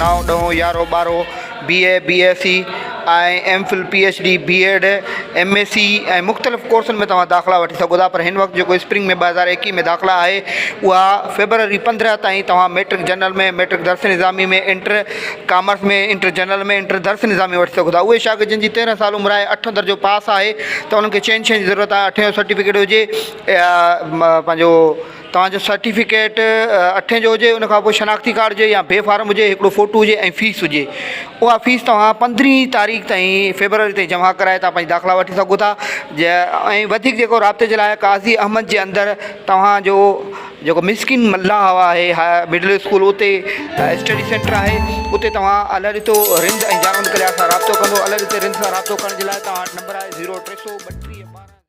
9 ॾहों 11 12 BA BSc ऐं MPhil PhD B.Ed MSc ऐं मुख़्तलिफ़ कोर्सनि में तव्हां दाख़िला वठी सघो था। पर हिन वक़्तु जेको स्प्रिंग में 2021 में दाख़िला आहे उहा फेबरवरी 15 ताईं तव्हां मैट्रिक जनरल में, मैट्रिक दर्स निज़ामी में, इंटर कामर्स में, इंटर जनरल में, इंटर दर्स निज़ामी वठी सघो था। उहे शागिर्द जिन जी 13 साल उमिरि आहे, 8 दर्जो पास आहे, त उन्हनि खे चइनि शयुनि जी ज़रूरत आहे। 8 जो सर्टिफिकेट हुजे, पंहिंजो तव्हांजो सर्टिफिकेट 8 जो हुजे, उनखां पोइ शनाख्ती कार्ड हुजे या बे फार्म हुजे, हिकिड़ो फ़ोटो हुजे ऐं फ़ीस हुजे। उहा फ़ीस तव्हां 15 तारीख़ ताईं फेबरवरी ताईं जमा कराए तव्हां पंहिंजी दाख़िला वठी सघो था। ऐं वधीक जेको राब्ते जे लाइ क़ाज़ी अहमद जे अंदरि तव्हांजो जेको مسکين मलाह आहे मिडल स्कूल, उते स्टडी सेंटर आहे, उते तव्हां الهڏتو रिंद ऐं जारनि ڪليار सां राब्तो कंदो। الهڏتو रिंद सां राब्तो करण जे लाइ तव्हां नंबर आहे 0332